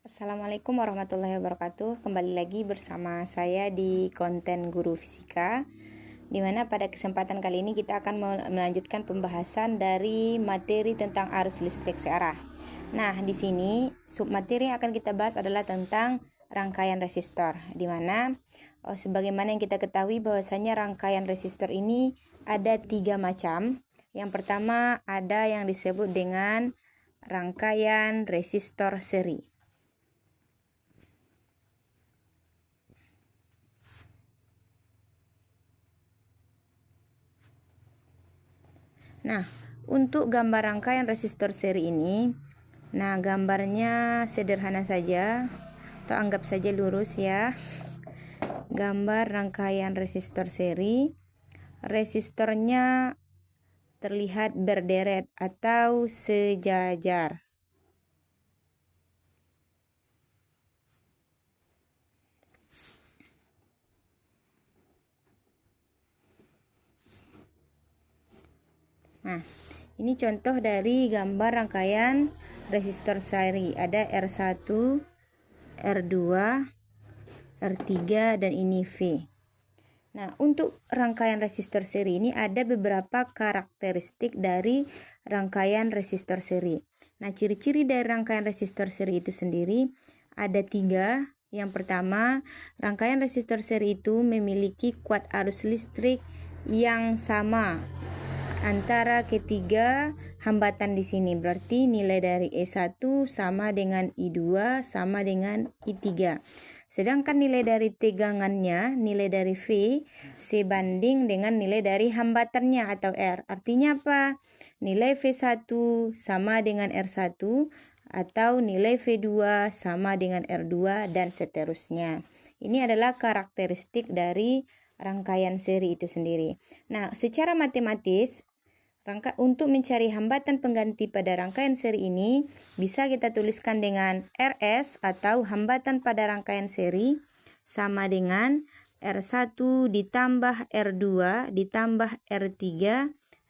Assalamualaikum warahmatullahi wabarakatuh. Kembali lagi bersama saya di konten Guru Fisika, dimana pada kesempatan kali ini kita akan melanjutkan pembahasan dari materi tentang arus listrik searah. Nah, di sini submateri yang akan kita bahas adalah tentang rangkaian resistor, dimana sebagaimana yang kita ketahui bahwasanya rangkaian resistor ini ada 3 macam. Yang pertama ada yang disebut dengan rangkaian resistor seri. Nah, untuk gambar rangkaian resistor seri ini, nah gambarnya sederhana saja, atau anggap saja lurus ya. Gambar rangkaian resistor seri, resistornya terlihat berderet atau sejajar. Nah, ini contoh dari gambar rangkaian resistor seri. Ada R1, R2, R3, dan ini V. Nah, untuk rangkaian resistor seri ini ada beberapa karakteristik dari rangkaian resistor seri. Nah, ciri-ciri dari rangkaian resistor seri itu sendiri ada 3. Yang pertama, rangkaian resistor seri itu memiliki kuat arus listrik yang sama antara ketiga hambatan di sini. Berarti nilai dari E1 sama dengan I2 sama dengan I3. Sedangkan nilai dari tegangannya, nilai dari V sebanding dengan nilai dari hambatannya atau R. Artinya apa? Nilai V1 sama dengan R1 atau nilai V2 sama dengan R2 dan seterusnya. Ini adalah karakteristik dari rangkaian seri itu sendiri. Nah, secara matematis untuk mencari hambatan pengganti pada rangkaian seri ini bisa kita tuliskan dengan RS atau hambatan pada rangkaian seri sama dengan R1 ditambah R2 ditambah R3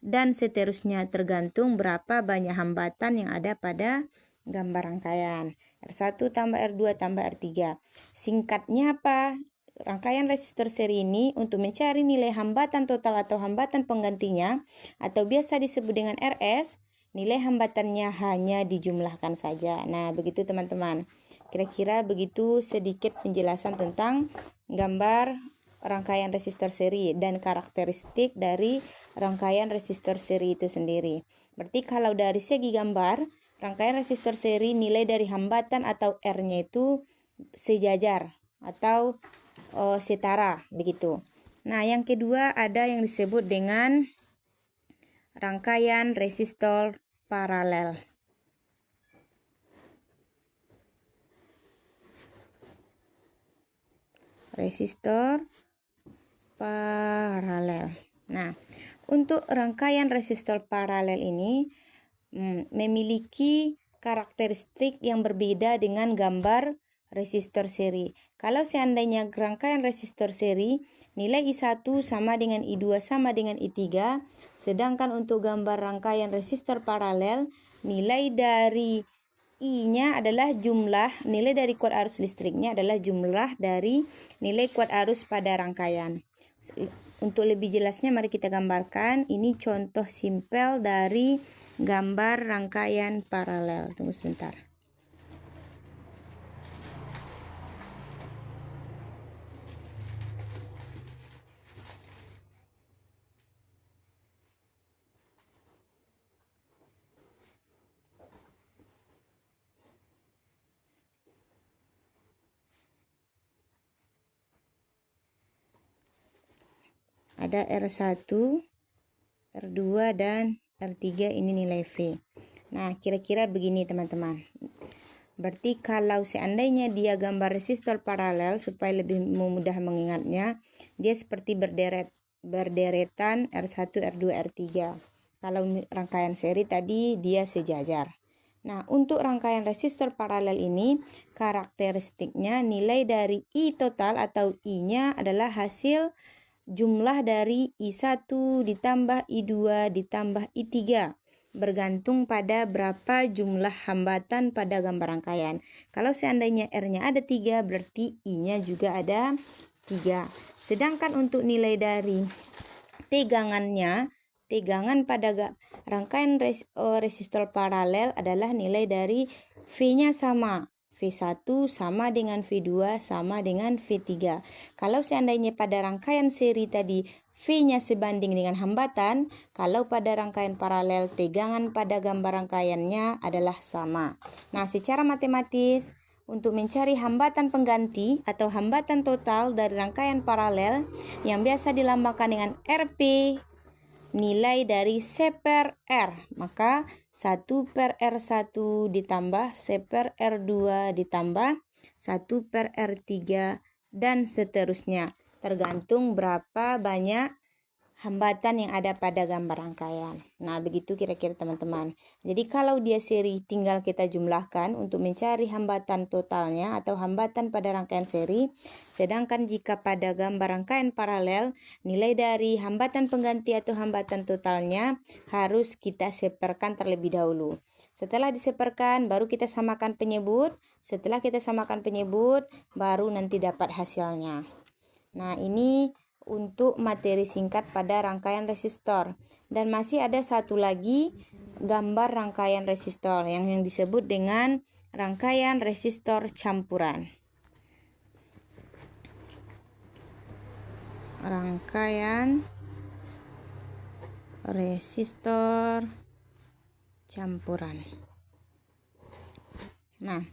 dan seterusnya tergantung berapa banyak hambatan yang ada pada gambar rangkaian. R1 tambah R2 tambah R3. Singkatnya apa? Rangkaian resistor seri ini untuk mencari nilai hambatan total atau hambatan penggantinya atau biasa disebut dengan RS, nilai hambatannya hanya dijumlahkan saja. Nah, begitu teman-teman. Kira-kira begitu sedikit penjelasan tentang gambar rangkaian resistor seri dan karakteristik dari rangkaian resistor seri itu sendiri. Berarti kalau dari segi gambar, rangkaian resistor seri nilai dari hambatan atau R-nya itu sejajar atau setara begitu. Nah, yang kedua ada yang disebut dengan rangkaian resistor paralel. Resistor paralel. Nah, untuk rangkaian resistor paralel ini memiliki karakteristik yang berbeda dengan gambar resistor seri. Kalau seandainya rangkaian resistor seri nilai I1 sama dengan I2 sama dengan I3, sedangkan untuk gambar rangkaian resistor paralel nilai dari I-nya adalah jumlah, nilai dari kuat arus listriknya adalah jumlah dari nilai kuat arus pada rangkaian. Untuk lebih jelasnya mari kita gambarkan. Ini contoh simpel dari gambar rangkaian paralel. Tunggu sebentar. Ada R1, R2, dan R3, ini nilai V. Nah, kira-kira begini teman-teman. Berarti kalau seandainya dia gambar resistor paralel, supaya lebih mudah mengingatnya, dia seperti berderetan R1, R2, R3. Kalau rangkaian seri tadi dia sejajar. Nah, untuk rangkaian resistor paralel ini, karakteristiknya nilai dari I total atau I-nya adalah hasil jumlah dari I1 ditambah I2 ditambah I3 bergantung pada berapa jumlah hambatan pada gambar rangkaian. Kalau seandainya R-nya ada 3, berarti I-nya juga ada 3. Sedangkan untuk nilai dari tegangan pada rangkaian resistor paralel adalah nilai dari V-nya sama. V1 sama dengan V2 sama dengan V3. Kalau seandainya pada rangkaian seri tadi V-nya sebanding dengan hambatan, kalau pada rangkaian paralel tegangan pada gambar rangkaiannya adalah sama. Nah, secara matematis untuk mencari hambatan pengganti atau hambatan total dari rangkaian paralel yang biasa dilambangkan dengan RP, nilai dari C per R, maka 1 per R1 ditambah C per R2 ditambah 1 per R3 dan seterusnya, tergantung berapa banyak hambatan yang ada pada gambar rangkaian. Nah, begitu kira-kira teman-teman. Jadi kalau dia seri tinggal kita jumlahkan untuk mencari hambatan totalnya atau hambatan pada rangkaian seri. Sedangkan jika pada gambar rangkaian paralel, nilai dari hambatan pengganti atau hambatan totalnya harus kita seperkan terlebih dahulu. Setelah diseperkan, baru kita samakan penyebut. Setelah kita samakan penyebut, baru nanti dapat hasilnya. Nah, ini untuk materi singkat pada rangkaian resistor. Dan masih ada satu lagi gambar rangkaian resistor yang disebut dengan rangkaian resistor campuran. Rangkaian resistor campuran. Nah,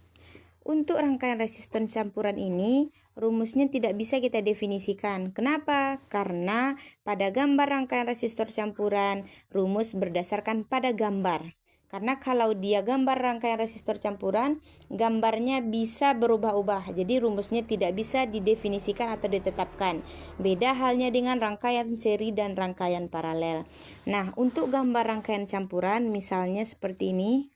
untuk rangkaian resistor campuran ini rumusnya tidak bisa kita definisikan. Kenapa? Karena pada gambar rangkaian resistor campuran, rumus berdasarkan pada gambar. Karena kalau dia gambar rangkaian resistor campuran, gambarnya bisa berubah-ubah. Jadi rumusnya tidak bisa didefinisikan atau ditetapkan. Beda halnya dengan rangkaian seri dan rangkaian paralel. Nah, untuk gambar rangkaian campuran misalnya seperti ini.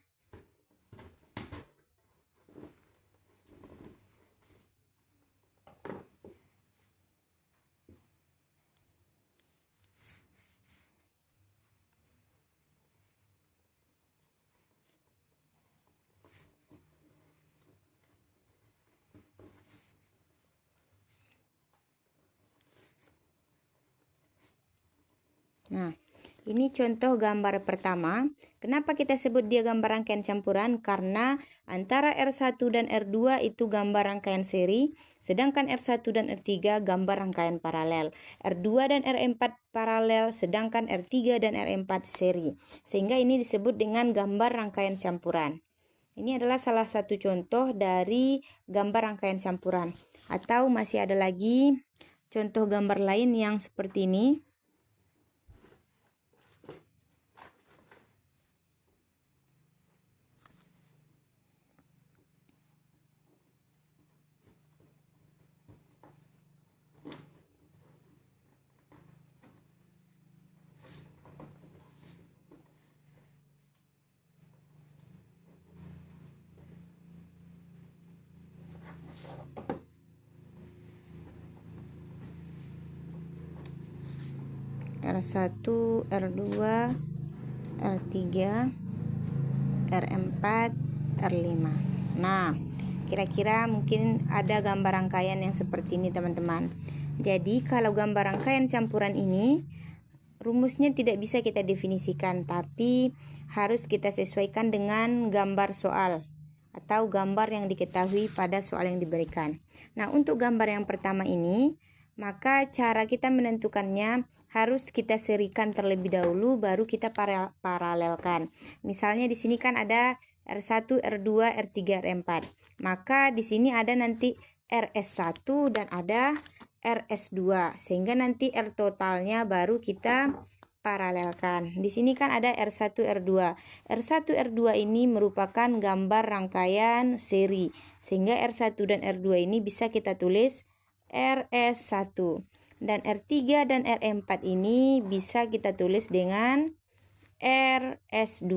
Nah, ini contoh gambar pertama. Kenapa kita sebut dia gambar rangkaian campuran? Karena antara R1 dan R2 itu gambar rangkaian seri, sedangkan R1 dan R3 gambar rangkaian paralel. R2 dan R4 paralel, sedangkan R3 dan R4 seri. Sehingga ini disebut dengan gambar rangkaian campuran. Ini adalah salah satu contoh dari gambar rangkaian campuran. Atau masih ada lagi contoh gambar lain yang seperti ini. R1, R2, R3, R4, R5. Nah, kira-kira mungkin ada gambar rangkaian yang seperti ini teman-teman. Jadi kalau gambar rangkaian campuran ini rumusnya tidak bisa kita definisikan, tapi harus kita sesuaikan dengan gambar soal atau gambar yang diketahui pada soal yang diberikan. Nah, untuk gambar yang pertama ini, maka cara kita menentukannya harus kita serikan terlebih dahulu, baru kita paralelkan. Misalnya di sini kan ada R1, R2, R3, R4. Maka di sini ada nanti RS1 dan ada RS2. Sehingga nanti R totalnya baru kita paralelkan. Di sini kan ada R1, R2. R1, R2 ini merupakan gambar rangkaian seri. Sehingga R1 dan R2 ini bisa kita tulis RS1. Dan R3 dan R4 ini bisa kita tulis dengan RS2.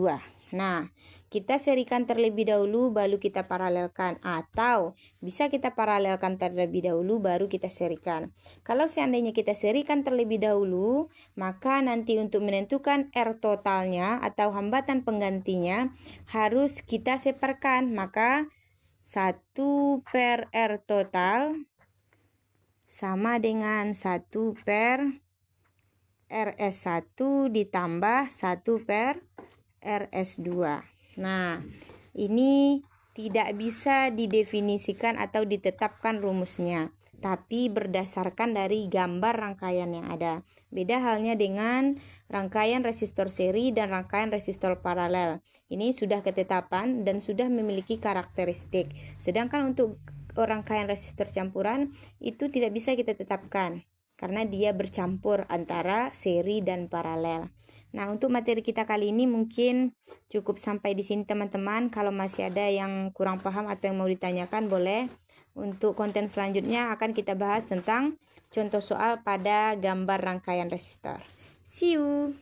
Nah, kita serikan terlebih dahulu baru kita paralelkan, atau bisa kita paralelkan terlebih dahulu baru kita serikan. Kalau seandainya kita serikan terlebih dahulu, maka nanti untuk menentukan R totalnya atau hambatan penggantinya harus kita separkan. Maka 1 per R total sama dengan 1 per RS1 ditambah 1 per RS2. Nah, ini tidak bisa didefinisikan atau ditetapkan rumusnya, tapi berdasarkan dari gambar rangkaian yang ada. Beda halnya dengan rangkaian resistor seri dan rangkaian resistor paralel. Ini sudah ketetapan dan sudah memiliki karakteristik. Sedangkan untuk rangkaian resistor campuran itu tidak bisa kita tetapkan karena dia bercampur antara seri dan paralel. Nah, untuk materi kita kali ini mungkin cukup sampai di sini teman-teman. Kalau masih ada yang kurang paham atau yang mau ditanyakan boleh. Untuk konten selanjutnya akan kita bahas tentang contoh soal pada gambar rangkaian resistor. See you!